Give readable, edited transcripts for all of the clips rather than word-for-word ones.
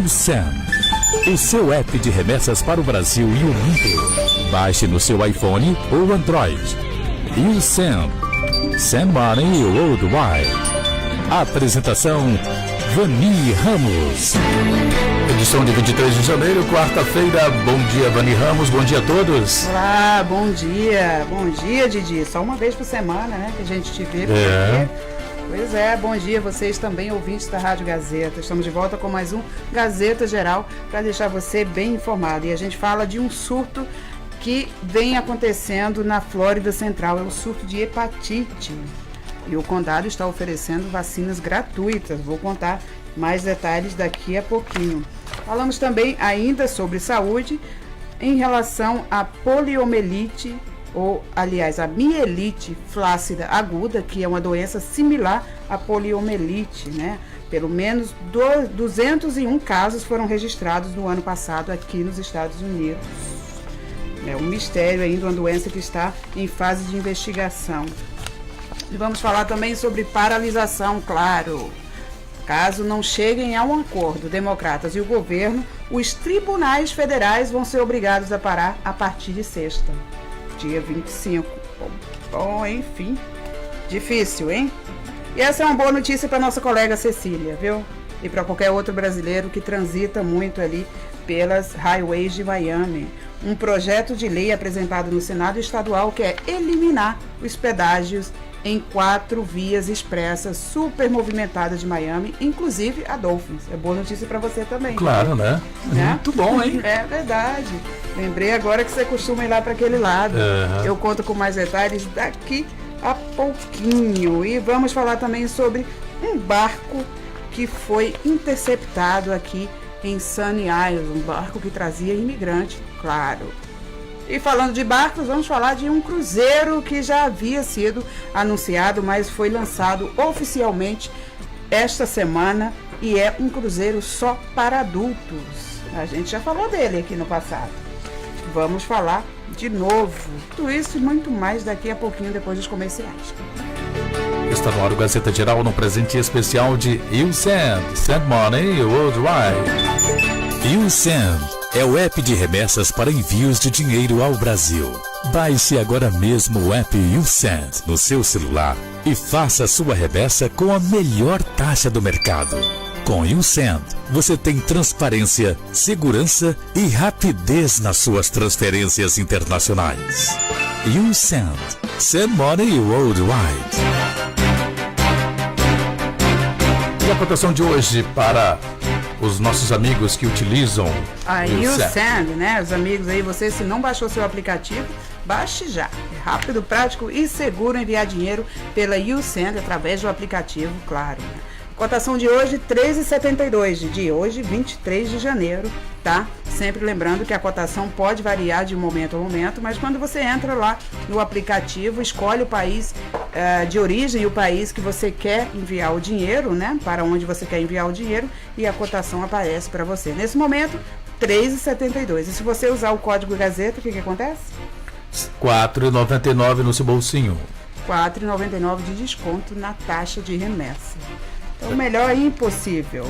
YouSend, o seu app de remessas para o Brasil e o mundo. Baixe no seu iPhone ou Android. YouSend, Send Money Worldwide. Apresentação Vani Ramos. Edição de 23 de janeiro, quarta-feira. Bom dia, Vani Ramos. Bom dia a todos. Olá, bom dia. Bom dia, Didi. Só uma vez por semana, né, que a gente te vê por aqui. Pois é, bom dia a vocês também, ouvintes da Rádio Gazeta. Estamos de volta com mais um Gazeta Geral para deixar você bem informado. E a gente fala de um surto que vem acontecendo na Flórida Central. É o surto de hepatite. E o condado está oferecendo vacinas gratuitas. Vou contar mais detalhes daqui a pouquinho. Falamos também ainda sobre saúde em relação à poliomielite, ou, aliás, a mielite flácida aguda, que é uma doença similar à poliomielite, né? Pelo menos 201 casos foram registrados no ano passado aqui nos Estados Unidos. É um mistério ainda, uma doença que está em fase de investigação. E vamos falar também sobre paralisação, claro. Caso não cheguem a um acordo, democratas e o governo, os tribunais federais vão ser obrigados a parar a partir de sexta, dia 25. Bom, enfim, difícil, hein? E essa é uma boa notícia para nossa colega Cecília, viu? E para qualquer outro brasileiro que transita muito ali pelas highways de Miami. Um projeto de lei apresentado no Senado Estadual quer eliminar os pedágios em 4 vias expressas super movimentadas de Miami, inclusive a Dolphins. É boa notícia para você também. Claro, né? Muito bom, hein? É verdade. Lembrei agora que você costuma ir lá para aquele lado. Eu conto com mais detalhes daqui a pouquinho. E vamos falar também sobre um barco que foi interceptado aqui em Sunny Isles, um barco que trazia imigrante, claro. E falando de barcos, vamos falar de um cruzeiro que já havia sido anunciado, mas foi lançado oficialmente esta semana e é um cruzeiro só para adultos. A gente já falou dele aqui no passado. Vamos falar de novo. Tudo isso e muito mais daqui a pouquinho, depois dos comerciais. Está no ar o Gazeta Geral no presente especial de YouSend, Send Money Worldwide. YouSend é o app de remessas para envios de dinheiro ao Brasil. Baixe agora mesmo o app YouSend no seu celular e faça sua remessa com a melhor taxa do mercado. Com YouSend, você tem transparência, segurança e rapidez nas suas transferências internacionais. YouSend, Send Money Worldwide. E a cotação de hoje para os nossos amigos que utilizam a YouSend, né? Os amigos aí, você se não baixou seu aplicativo, baixe já. É rápido, prático e seguro enviar dinheiro pela YouSend através do aplicativo, claro. Cotação de hoje, 3,72, de hoje, 23 de janeiro, tá? Sempre lembrando que a cotação pode variar de momento a momento, mas quando você entra lá no aplicativo, escolhe o país de origem e o país que você quer enviar o dinheiro, né? Para onde você quer enviar o dinheiro e a cotação aparece para você. Nesse momento, 3,72. E se você usar o código Gazeta, o que acontece? R$4,99 no seu bolsinho. R$4,99 de desconto na taxa de remessa. Então, melhor é impossível.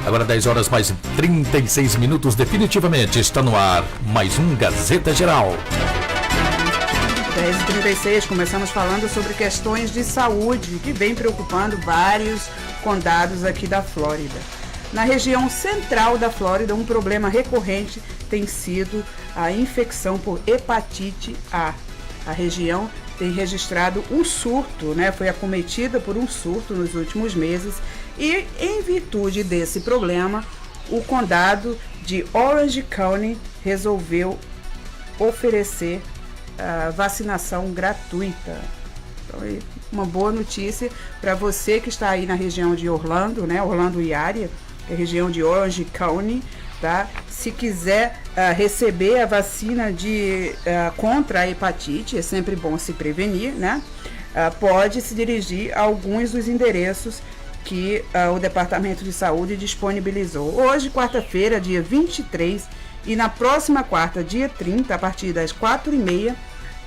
Agora 10 horas mais 36 minutos, definitivamente está no ar mais um Gazeta Geral. 10h36, começamos falando sobre questões de saúde que vem preocupando vários condados aqui da Flórida. Na região central da Flórida, um problema recorrente tem sido a infecção por hepatite A. A região tem registrado um surto, né? Foi acometida por um surto nos últimos meses e, em virtude desse problema, o condado de Orange County resolveu oferecer vacinação gratuita. Então, uma boa notícia para você que está aí na região de Orlando, né? Orlando e área, que é a região de Orange County, tá? Se quiser receber a vacina contra a hepatite, é sempre bom se prevenir, né? Pode se dirigir a alguns dos endereços que o Departamento de Saúde disponibilizou. Hoje, quarta-feira, dia 23, e na próxima quarta, dia 30, a partir das 4h30,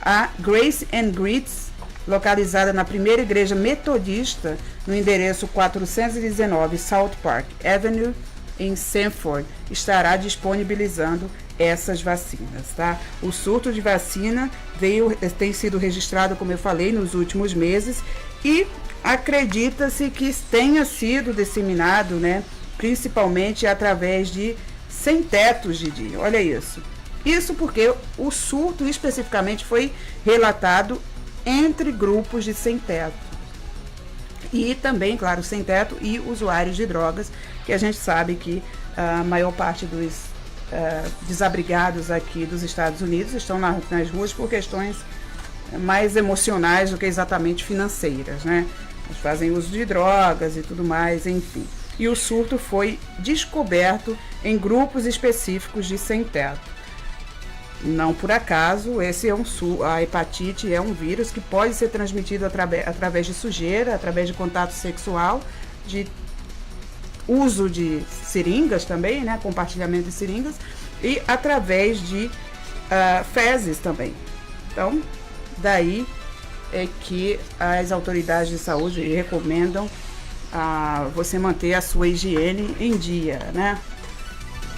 a Grace and Grits, localizada na primeira igreja metodista, no endereço 419 South Park Avenue, em Sanford estará disponibilizando essas vacinas, tá? O surto de vacina tem sido registrado, como eu falei, nos últimos meses e acredita-se que tenha sido disseminado, né, principalmente através de sem-tetos, Didi. Olha isso. Isso porque o surto especificamente foi relatado entre grupos de sem-teto. E também, claro, sem-teto e usuários de drogas, que a gente sabe que a maior parte dos desabrigados aqui dos Estados Unidos estão nas ruas por questões mais emocionais do que exatamente financeiras, né? Eles fazem uso de drogas e tudo mais, enfim. E o surto foi descoberto em grupos específicos de sem-teto. Não por acaso, a hepatite é um vírus que pode ser transmitido através de sujeira, através de contato sexual, de uso de seringas também, né, compartilhamento de seringas, e através de fezes também. Então, daí é que as autoridades de saúde recomendam você manter a sua higiene em dia, né?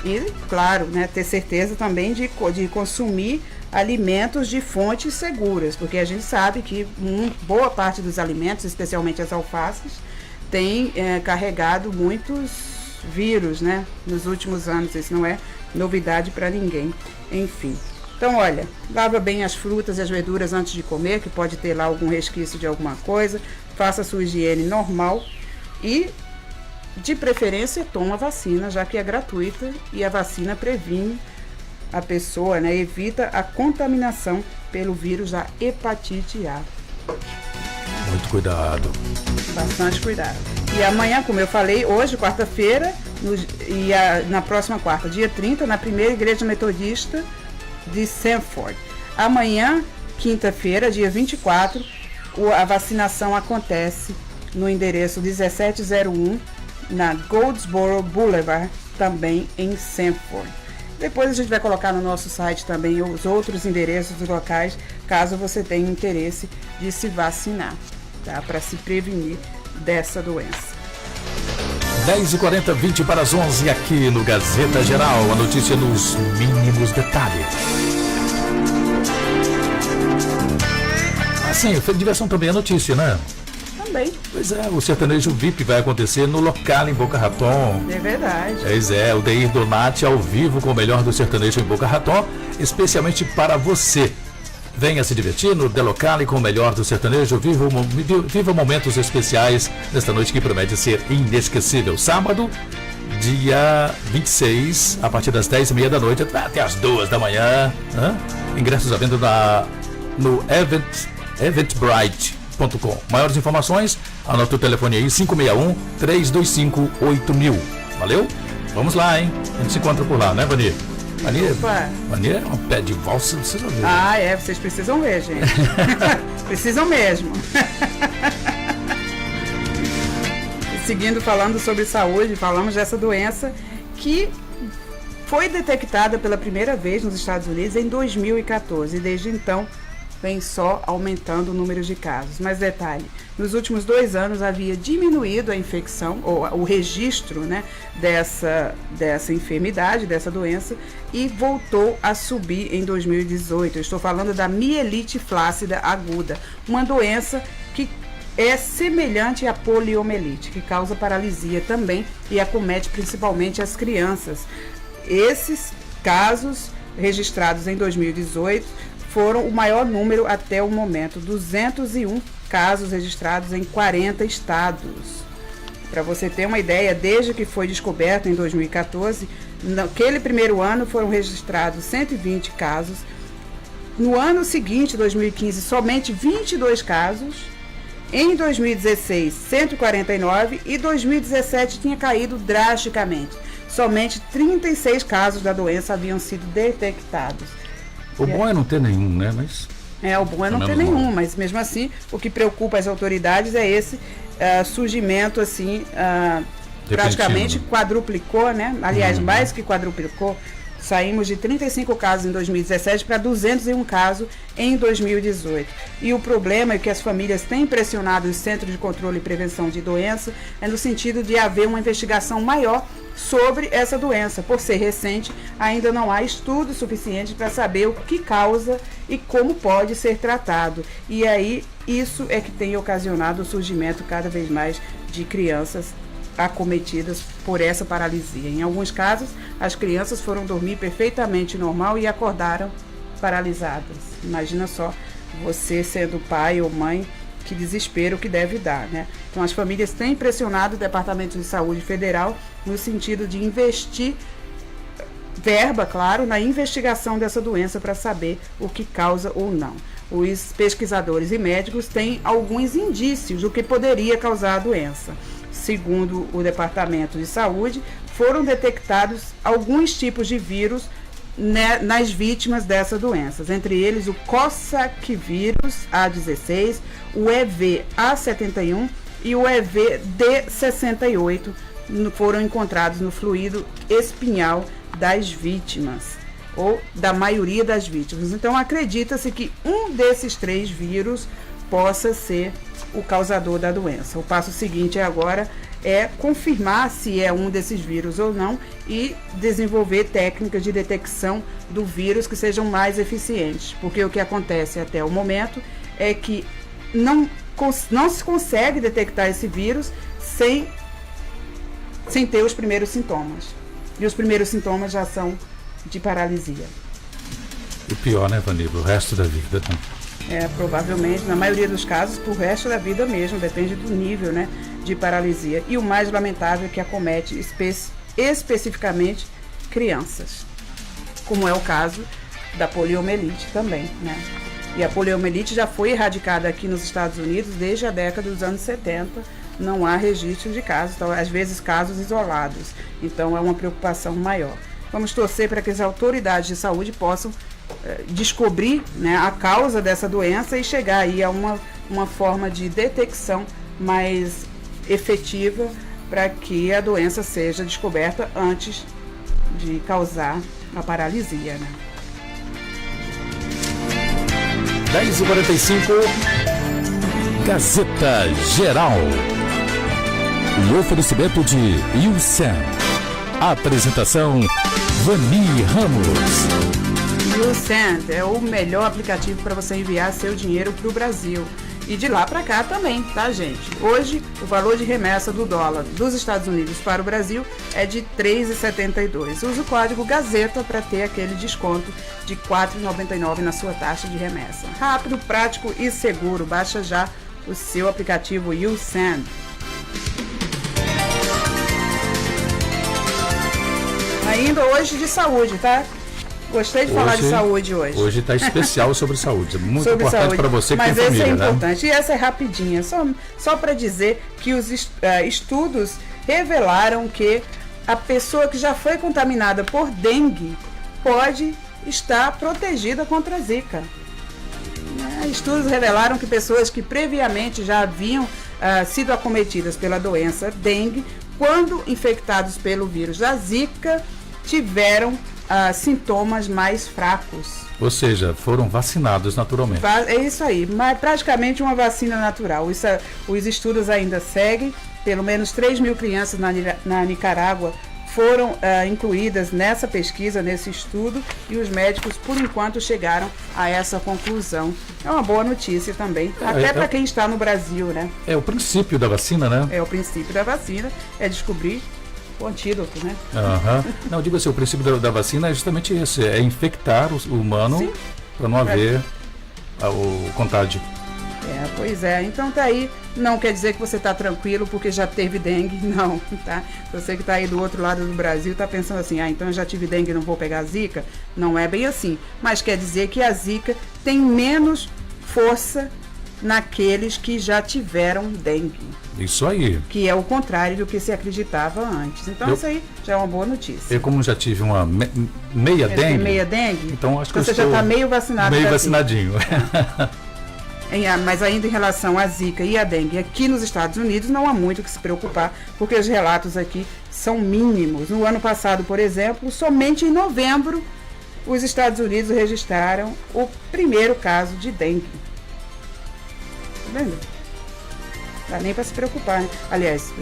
E, claro, né, ter certeza também de consumir alimentos de fontes seguras, porque a gente sabe que boa parte dos alimentos, especialmente as alfaces, tem carregado muitos vírus, né, nos últimos anos. Isso não é novidade para ninguém. Enfim. Então, olha, lava bem as frutas e as verduras antes de comer, que pode ter lá algum resquício de alguma coisa. Faça a sua higiene normal e, de preferência, toma a vacina, já que é gratuita e a vacina previne a pessoa, né, evita a contaminação pelo vírus da hepatite A. Muito cuidado. Bastante cuidado. E amanhã, como eu falei, hoje, quarta-feira, na próxima quarta, dia 30, na primeira igreja metodista de Sanford. Amanhã, quinta-feira, dia 24, a vacinação acontece no endereço 1701, na Goldsboro Boulevard, também em Sanford. Depois a gente vai colocar no nosso site também os outros endereços dos locais, caso você tenha interesse de se vacinar, tá? Para se prevenir dessa doença. 10h40, 20 para as 11 aqui no Gazeta Geral. A notícia nos mínimos detalhes. Assim, diversão também é notícia, né? Também. Pois é, o sertanejo VIP vai acontecer no local em Boca Raton. É verdade. Pois é, o Deir Donati ao vivo com o melhor do sertanejo em Boca Raton, especialmente para você. Venha se divertir no The Locale com o melhor do sertanejo. Viva momentos especiais nesta noite que promete ser inesquecível. Sábado, dia 26, a partir das 10h30 da noite até as 2 da manhã. Ingressos à venda no Eventbrite.com. Maiores informações, anota o telefone aí, 561-325-8000. Valeu? Vamos lá, hein? A gente se encontra por lá, né, Vani? Vani é um pé de valsa, vocês vão ver. Vocês precisam ver, gente. Precisam mesmo. Seguindo falando sobre saúde, falamos dessa doença que foi detectada pela primeira vez nos Estados Unidos em 2014 e desde então vem só aumentando o número de casos. Mas detalhe, nos últimos 2 anos havia diminuído a infecção, ou o registro, né, dessa enfermidade, dessa doença, e voltou a subir em 2018. Eu estou falando da mielite flácida aguda, uma doença que é semelhante à poliomielite, que causa paralisia também e acomete principalmente as crianças. Esses casos registrados em 2018 foram o maior número até o momento, 201 casos registrados em 40 estados. Para você ter uma ideia, desde que foi descoberto em 2014, naquele primeiro ano foram registrados 120 casos. No ano seguinte, 2015, somente 22 casos. Em 2016, 149 e 2017 tinha caído drasticamente. Somente 36 casos da doença haviam sido detectados. O bom é não ter nenhum, né? O bom é não ter nenhum, mas mesmo assim, o que preocupa as autoridades é esse surgimento, assim, praticamente quadruplicou, né? Aliás, mais que quadruplicou Saímos de 35 casos em 2017 para 201 casos em 2018. E o problema é que as famílias têm pressionado o Centro de Controle e Prevenção de Doença no sentido de haver uma investigação maior sobre essa doença. Por ser recente, ainda não há estudo suficiente para saber o que causa e como pode ser tratado. E aí, isso é que tem ocasionado o surgimento cada vez mais de crianças acometidas por essa paralisia. Em alguns casos, as crianças foram dormir perfeitamente normal e acordaram paralisadas. Imagina só, você sendo pai ou mãe, que desespero que deve dar, né? Então, as famílias têm pressionado o Departamento de Saúde Federal no sentido de investir verba, claro, na investigação dessa doença para saber o que causa ou não. Os pesquisadores e médicos têm alguns indícios do que poderia causar a doença. Segundo o Departamento de Saúde, foram detectados alguns tipos de vírus nas vítimas dessas doenças, entre eles o Coxsackie-vírus A16, o EV-A71 e o EV-D68 foram encontrados no fluido espinhal das vítimas, ou da maioria das vítimas. Então, acredita-se que um desses 3 vírus possa ser o causador da doença. O passo seguinte agora é confirmar se é um desses vírus ou não e desenvolver técnicas de detecção do vírus que sejam mais eficientes, porque o que acontece até o momento é que não se consegue detectar esse vírus sem ter os primeiros sintomas. E os primeiros sintomas já são de paralisia. E pior, né, Vanilla? O resto da vida, né? Provavelmente, na maioria dos casos, pro resto da vida mesmo, depende do nível, né, de paralisia. E o mais lamentável é que acomete especificamente crianças, como é o caso da poliomielite também, né? E a poliomielite já foi erradicada aqui nos Estados Unidos desde a década dos anos 70, não há registro de casos, então, às vezes casos isolados, então é uma preocupação maior. Vamos torcer para que as autoridades de saúde possam descobrir, né, a causa dessa doença e chegar aí a uma forma de detecção mais efetiva para que a doença seja descoberta antes de causar a paralisia, né? 10h45, Gazeta Geral. O oferecimento de YouSend. Apresentação, Vani Ramos. YouSend é o melhor aplicativo para você enviar seu dinheiro para o Brasil. E de lá para cá também, tá, gente? Hoje, o valor de remessa do dólar dos Estados Unidos para o Brasil é de R$ 3,72. Use o código Gazeta para ter aquele desconto de R$ 4,99 na sua taxa de remessa. Rápido, prático e seguro. Baixa já o seu aplicativo YouSend. Ainda hoje de saúde, tá? Gostei de falar de saúde hoje. Hoje está especial sobre saúde. Muito sobre importante para você que tem família, né? Mas esse é importante. E essa é rapidinha. Só para dizer que os estudos revelaram que a pessoa que já foi contaminada por dengue pode estar protegida contra a Zika. Estudos revelaram que pessoas que previamente já haviam sido acometidas pela doença dengue, quando infectados pelo vírus da Zika, tiveram sintomas mais fracos. Ou seja, foram vacinados naturalmente. É isso aí, mas praticamente uma vacina natural. Os estudos ainda seguem. Pelo menos 3 mil crianças na Nicarágua foram incluídas nessa pesquisa, nesse estudo, e os médicos, por enquanto, chegaram a essa conclusão. É uma boa notícia também, até para quem está no Brasil, né? É o princípio da vacina, né? É o princípio da vacina, é descobrir o antídoto, né? Não, digo assim, o princípio da vacina é justamente esse, é infectar o humano para não haver o contágio. Pois é, então tá aí, não quer dizer que você tá tranquilo porque já teve dengue, não, tá? Você que tá aí do outro lado do Brasil tá pensando assim, então eu já tive dengue e não vou pegar Zika, não é bem assim, mas quer dizer que a Zika tem menos força naqueles que já tiveram dengue. Isso aí. Que é o contrário do que se acreditava antes. Então isso aí já é uma boa notícia. Eu, como já tive uma meia dengue, então acho que você já está meio vacinado. Meio vacinadinho. Mas ainda em relação à Zika e à dengue aqui nos Estados Unidos, não há muito o que se preocupar, porque os relatos aqui são mínimos. No ano passado, por exemplo, somente em novembro, os Estados Unidos registraram o primeiro caso de dengue. Tá vendo? Não dá nem para se preocupar, né? Aliás,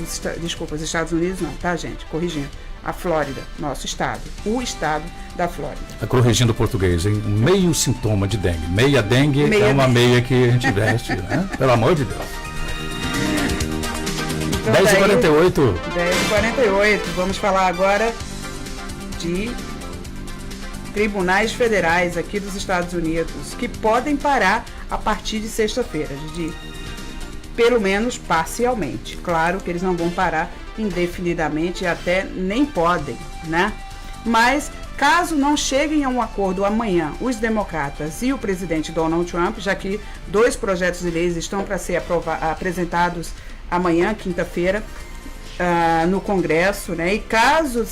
desculpa, os Estados Unidos não, tá, gente? Corrigindo. A Flórida, nosso estado. O estado da Flórida. Corrigindo o português, hein? Meio sintoma de dengue. Meia dengue é uma meia que a gente veste, né? Pelo amor de Deus. Então, 10h48. 10h48. Vamos falar agora de tribunais federais aqui dos Estados Unidos que podem parar a partir de sexta-feira, Didi. Pelo menos parcialmente. Claro que eles não vão parar indefinidamente e até nem podem, né? Mas caso não cheguem a um acordo amanhã, os democratas e o presidente Donald Trump, já que 2 projetos de leis estão para ser apresentados amanhã, quinta-feira, no Congresso, né? E caso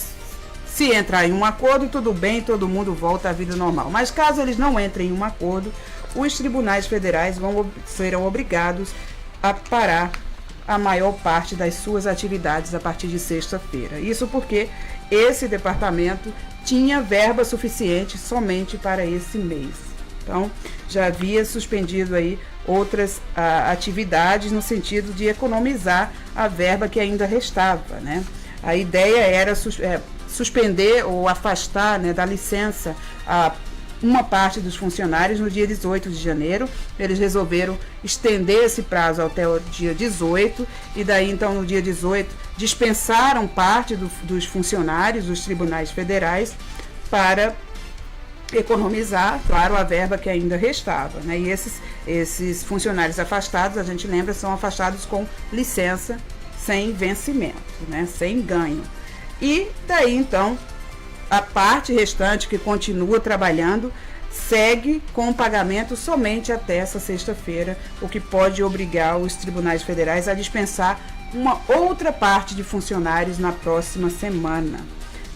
se entrar em um acordo, tudo bem, todo mundo volta à vida normal. Mas caso eles não entrem em um acordo, os tribunais federais serão obrigados a parar a maior parte das suas atividades a partir de sexta-feira. Isso porque esse departamento tinha verba suficiente somente para esse mês. Então, já havia suspendido aí outras atividades no sentido de economizar a verba que ainda restava, né? A ideia era suspender ou afastar, né, da licença uma parte dos funcionários no dia 18 de janeiro. Eles resolveram estender esse prazo até o dia 18 e daí então no dia 18 dispensaram parte dos funcionários dos tribunais federais para economizar, claro, a verba que ainda restava, né? E esses funcionários afastados, a gente lembra, são afastados com licença sem vencimento, né? Sem ganho. E daí então a parte restante que continua trabalhando segue com o pagamento somente até essa sexta-feira, o que pode obrigar os tribunais federais a dispensar uma outra parte de funcionários na próxima semana.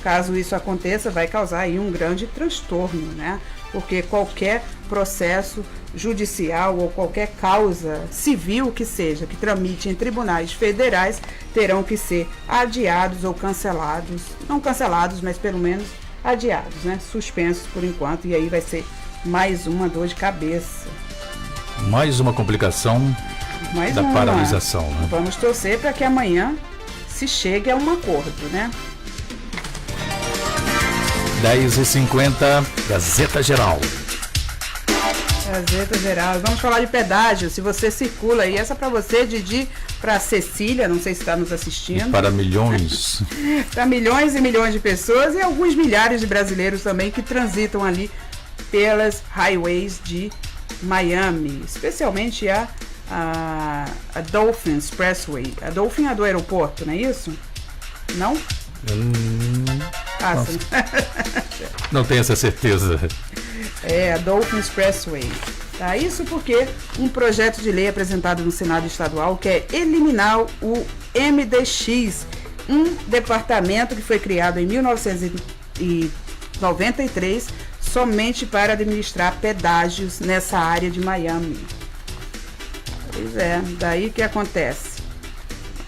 Caso isso aconteça, vai causar aí um grande transtorno, né? Porque qualquer processo judicial ou qualquer causa civil que seja, que tramite em tribunais federais, terão que ser adiados ou cancelados, não cancelados, mas pelo menos adiados, né? Suspensos por enquanto, e aí vai ser mais uma dor de cabeça. Mais uma complicação da paralisação, né? Vamos torcer para que amanhã se chegue a um acordo, né? 10h50, Gazeta Geral. Gazeta Geral. Vamos falar de pedágio. Se você circula aí, essa para você, Didi, para Cecília, não sei se está nos assistindo. E para milhões. Para milhões e milhões de pessoas e alguns milhares de brasileiros também que transitam ali pelas highways de Miami, especialmente a Dolphin Expressway. A Dolphin é do aeroporto, não é isso? Não? Não tenho essa certeza. É, a Dolphin Expressway. Tá? Isso porque um projeto de lei apresentado no Senado Estadual quer eliminar o MDX, um departamento que foi criado em 1993 somente para administrar pedágios nessa área de Miami. Pois é, daí que acontece.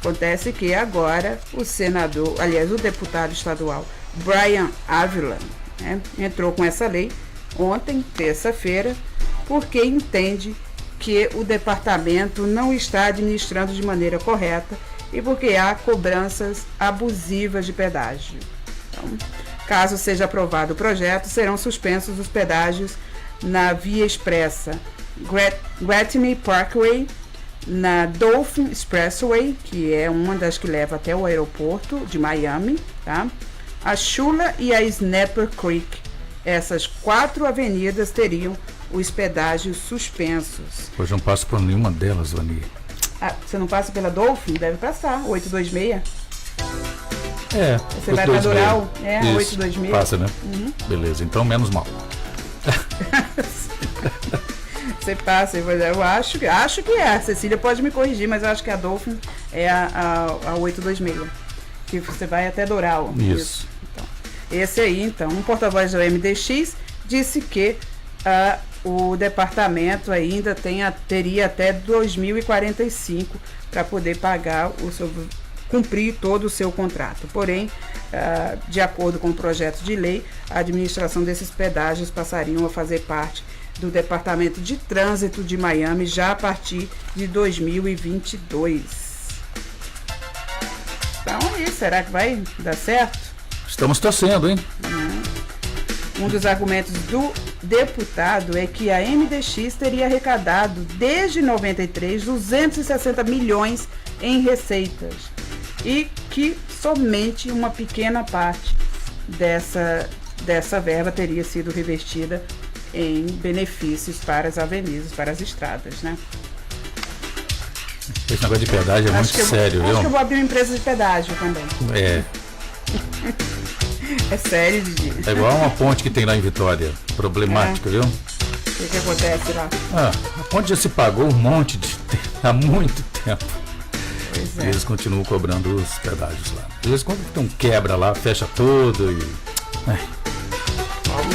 Acontece que agora o o deputado estadual Brian Avila, né, entrou com essa lei ontem, terça-feira, porque entende que o departamento não está administrando de maneira correta e porque há cobranças abusivas de pedágio. Então, caso seja aprovado o projeto, serão suspensos os pedágios na via expressa Gretney Parkway, na Dolphin Expressway, que é uma das que leva até o aeroporto de Miami, tá? A Shula e a Snapper Creek. Essas 4 avenidas teriam os pedágios suspensos. Hoje eu não passo por nenhuma delas, Vani. Ah, você não passa pela Dolphin? Deve passar, 826. É. Você vai para Doral? É, isso, 826. Passa, né? Uhum. Beleza, então menos mal. Você passa, eu acho que é. A Cecília pode me corrigir, mas eu acho que a Dolphin é a 826. Que você vai até Doral. Isso. Então, esse aí, então, um porta-voz do MDX disse que o departamento ainda teria até 2045 para poder pagar cumprir todo o seu contrato. Porém, de acordo com o projeto de lei, a administração desses pedágios passariam a fazer parte do Departamento de Trânsito de Miami já a partir de 2022. Então é isso, será que vai dar certo? Estamos torcendo, hein? Um dos argumentos do deputado é que a MDX teria arrecadado desde 93 260 milhões em receitas e que somente uma pequena parte dessa verba teria sido revertida em benefícios para as avenidas, para as estradas, né? Esse negócio de pedágio é muito sério, viu? Acho que eu vou abrir uma empresa de pedágio também. É sério, Didi. É igual uma ponte que tem lá em Vitória. Problemática, viu? O que acontece lá? A ponte já se pagou um monte de tempo, há muito tempo. Pois é. E eles continuam cobrando os pedágios lá. Às vezes quando tem um quebra lá, fecha tudo e...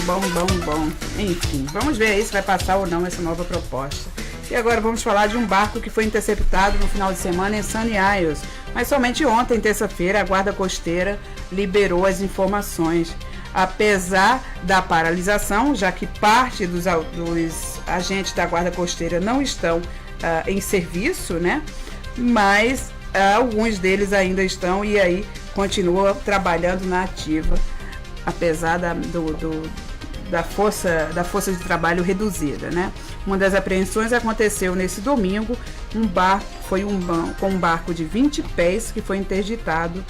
Bom. Enfim, vamos ver aí se vai passar ou não essa nova proposta. E agora vamos falar de um barco que foi interceptado no final de semana em Sunny Isles. Mas somente ontem, terça-feira, a Guarda Costeira liberou as informações. Apesar da paralisação, já que parte dos agentes da Guarda Costeira não estão em serviço, né? Mas alguns deles ainda estão e aí continuam trabalhando na ativa, apesar da força de trabalho reduzida, né? Uma das apreensões aconteceu nesse domingo, com um barco de 20 pés que foi interditado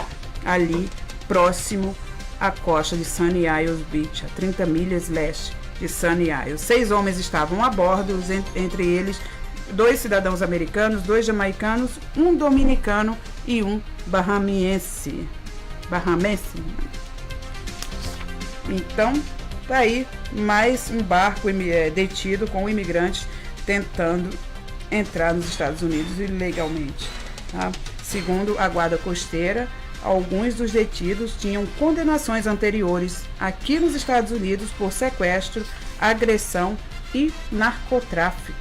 ali próximo à costa de Sunny Isles Beach, a 30 milhas leste de Sunny Isles. 6 homens estavam a bordo, entre eles 2 cidadãos americanos, 2 jamaicanos, um dominicano e um bahamense. Então, tá aí mais um barco detido com imigrantes tentando entrar nos Estados Unidos ilegalmente. Tá? Segundo a Guarda Costeira, alguns dos detidos tinham condenações anteriores aqui nos Estados Unidos por sequestro, agressão e narcotráfico.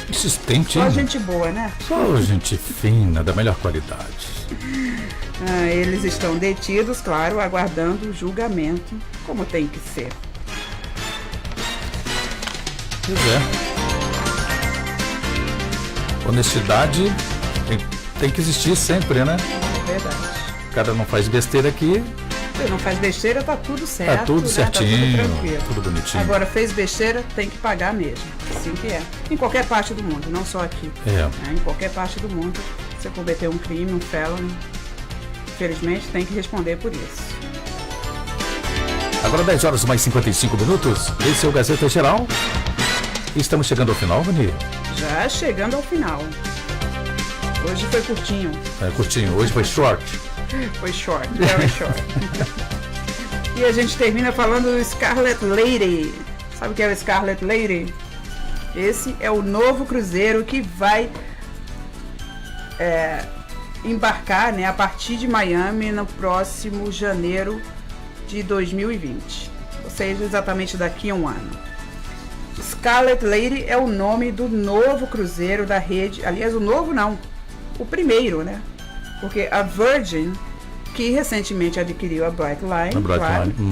Insistente, hein? Só gente boa, né? Só gente fina, da melhor qualidade. Eles estão detidos, claro, aguardando o julgamento, como tem que ser. Pois é. Honestidade tem que existir sempre, né? Verdade. O cara não faz besteira aqui. Se não faz besteira, tá tudo certo. Tá tudo certinho, tá tudo tranquilo. Tudo bonitinho. Agora, fez besteira, tem que pagar mesmo. Assim que é. Em qualquer parte do mundo, não só aqui. Em qualquer parte do mundo, você cometer um crime, um felony, infelizmente tem que responder por isso. Agora 10 horas mais 55 minutos. Esse é o Gazeta Geral. Estamos chegando ao final, Vani? Já chegando ao final. Hoje foi curtinho. Curtinho. Hoje foi short. Foi short, very short. E a gente termina falando do Scarlet Lady. Sabe o que é o Scarlet Lady? Esse é o novo cruzeiro que vai embarcar, né, a partir de Miami no próximo janeiro de 2020. Ou seja, exatamente daqui a um ano. Scarlet Lady é o nome do novo cruzeiro da rede. Aliás, o novo não. O primeiro, né? Porque a Virgin, que recentemente adquiriu a Brightline,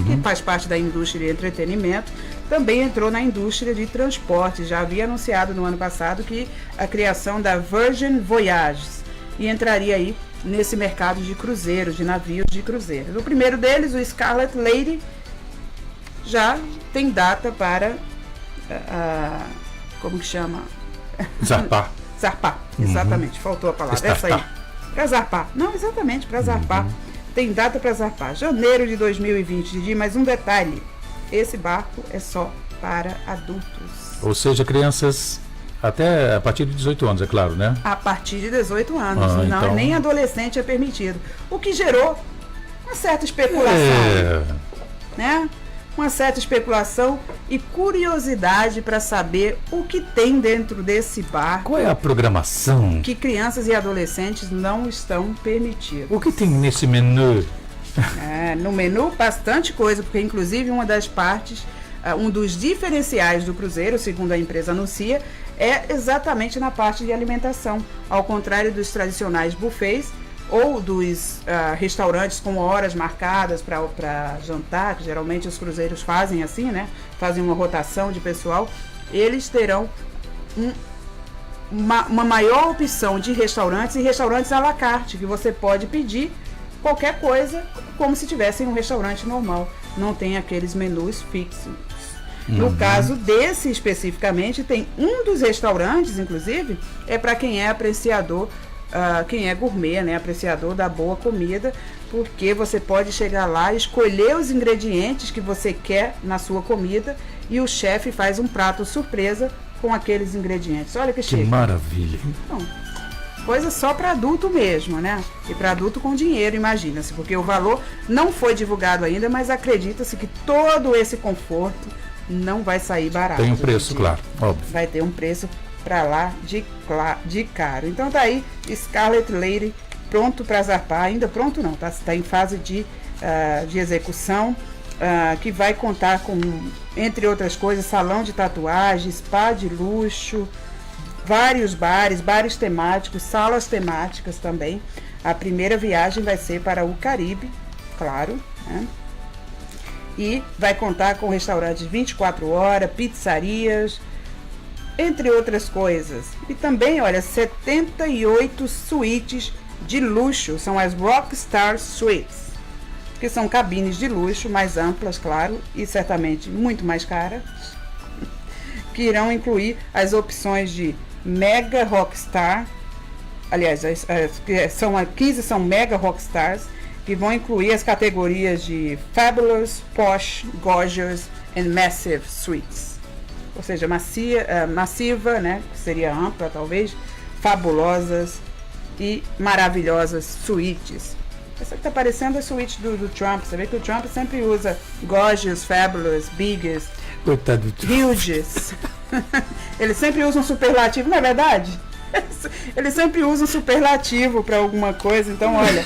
que faz parte da indústria de entretenimento, também entrou na indústria de transporte. Já havia anunciado no ano passado que a criação da Virgin Voyages e entraria aí nesse mercado de cruzeiros, de navios de cruzeiros. O primeiro deles, o Scarlet Lady, já tem data para como que chama? Zarpar. Zarpar, exatamente, faltou a palavra. Essa aí. Para zarpar. Não, exatamente, para zarpar. Tem data para zarpar. Janeiro de 2020, Didi, mas um detalhe. Esse barco é só para adultos. Ou seja, crianças até a partir de 18 anos, é claro, né? A partir de 18 anos. Não, então... nem adolescente é permitido. O que gerou uma certa especulação. Né? Uma certa especulação e curiosidade para saber o que tem dentro desse barco. Qual é a programação? Que crianças e adolescentes não estão permitidos. O que tem nesse menu? No menu, bastante coisa, porque inclusive uma das partes, um dos diferenciais do cruzeiro, segundo a empresa anuncia, é exatamente na parte de alimentação. Ao contrário dos tradicionais buffets, ou dos restaurantes com horas marcadas para jantar, que geralmente os cruzeiros fazem assim, né? Fazem uma rotação de pessoal, eles terão uma maior opção de restaurantes e restaurantes à la carte, que você pode pedir qualquer coisa como se tivesse em um restaurante normal. Não tem aqueles menus fixos. No caso desse especificamente, tem um dos restaurantes, inclusive, é para quem é apreciador, quem é gourmet, né, apreciador da boa comida, porque você pode chegar lá, escolher os ingredientes que você quer na sua comida e o chefe faz um prato surpresa com aqueles ingredientes. Olha que chique. Que maravilha. Então, coisa só para adulto mesmo, né? E para adulto com dinheiro, imagina-se, porque o valor não foi divulgado ainda, mas acredita-se que todo esse conforto não vai sair barato. Tem um preço, claro, óbvio. Vai ter um preço para lá de caro. Então tá aí, Scarlet Lady pronto para zarpar, ainda pronto não, tá em fase de execução, que vai contar com, entre outras coisas, salão de tatuagem, spa de luxo, vários bares temáticos, salas temáticas também. A primeira viagem vai ser para o Caribe, claro, né? E vai contar com restaurantes 24 horas, pizzarias, entre outras coisas. E também, olha, 78 suítes de luxo, são as Rockstar Suites, que são cabines de luxo mais amplas, claro, e certamente muito mais caras, que irão incluir as opções de Mega Rockstar, aliás, 15 são Mega Rockstars, que vão incluir as categorias de Fabulous, Posh, Gorgeous and Massive Suites. Ou seja, massiva, né, que seria ampla talvez, fabulosas e maravilhosas suítes. Essa que está parecendo a suíte do Trump. Você vê que o Trump sempre usa gorgeous, fabulous, biggest, huges. Ele sempre usa um superlativo, não é verdade? Ele sempre usa um superlativo para alguma coisa. Então, olha,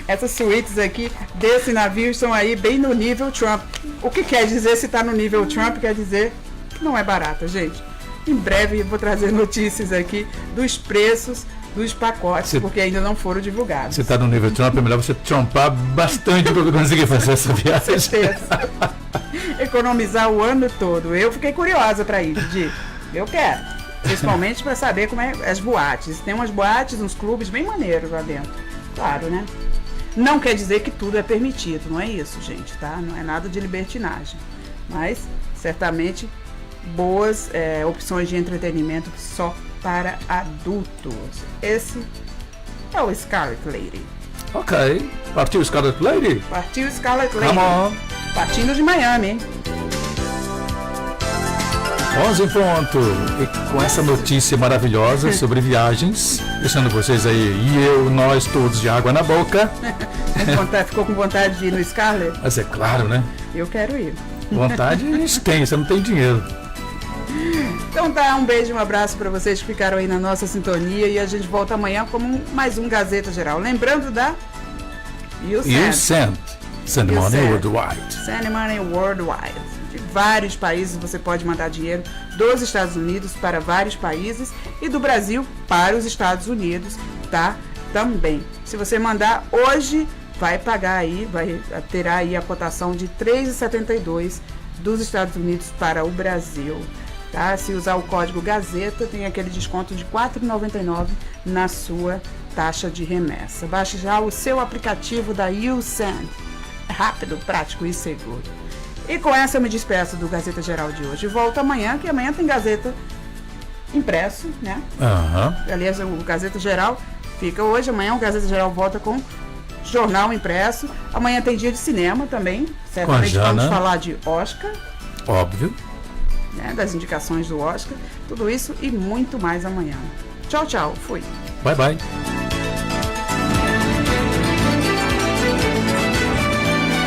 essas suítes aqui desse navio estão aí bem no nível Trump. O que quer dizer, se está no nível Trump, quer dizer que não é barata, gente. Em breve eu vou trazer notícias aqui dos preços dos pacotes, porque ainda não foram divulgados. Se está no nível Trump, é melhor você trumpar bastante para conseguir fazer essa viagem. Com certeza. Economizar o ano todo. Eu fiquei curiosa para ir, Didi. Eu quero. Principalmente para saber como é as boates. Tem umas boates, uns clubes bem maneiros lá dentro. Claro, né? Não quer dizer que tudo é permitido, não é isso, gente, tá? Não é nada de libertinagem. Mas, certamente, boas opções de entretenimento só para adultos. Esse é o Scarlet Lady. Ok. Partiu Scarlet Lady? Partiu Scarlet Lady. Come on. Partindo de Miami, hein? 11 em ponto. E com essa notícia maravilhosa sobre viagens, deixando vocês aí, nós todos de água na boca. Ficou com vontade de ir no Scarlet? Mas é claro, né? Eu quero ir. Vontade a gente tem, você não tem dinheiro. Então tá, um beijo, um abraço para vocês que ficaram aí na nossa sintonia e a gente volta amanhã com mais um Gazeta Geral. Lembrando da YouSend. Send Money Worldwide. Send Money Worldwide. De vários países você pode mandar dinheiro dos Estados Unidos para vários países e do Brasil para os Estados Unidos, tá? Também. Se você mandar hoje, vai pagar aí, terá aí a cotação de R$ 3,72 dos Estados Unidos para o Brasil. Tá? Se usar o código Gazeta, tem aquele desconto de R$ 4,99 na sua taxa de remessa. Baixe já o seu aplicativo da YouSend. É rápido, prático e seguro. E com essa eu me despeço do Gazeta Geral de hoje. Volto amanhã, que amanhã tem Gazeta impresso, né? Aliás, o Gazeta Geral fica hoje. Amanhã o Gazeta Geral volta com jornal impresso. Amanhã tem dia de cinema também. Certamente vamos falar de Oscar. Óbvio. Né, das indicações do Oscar, tudo isso e muito mais amanhã. Tchau, tchau, fui. Bye, bye.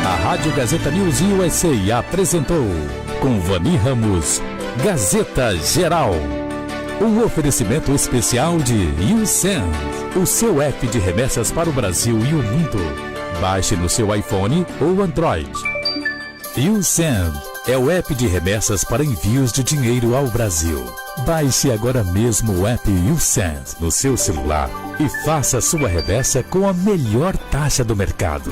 A Rádio Gazeta News USA apresentou, com Vani Ramos, Gazeta Geral. Um oferecimento especial de YouSend, o seu app de remessas para o Brasil e o mundo. Baixe no seu iPhone ou Android. YouSend. é o app de remessas para envios de dinheiro ao Brasil. Baixe agora mesmo o app YouSend no seu celular e faça sua remessa com a melhor taxa do mercado.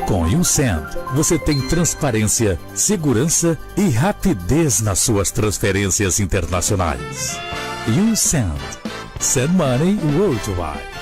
Com YouSend, você tem transparência, segurança e rapidez nas suas transferências internacionais. YouSend. Send money worldwide.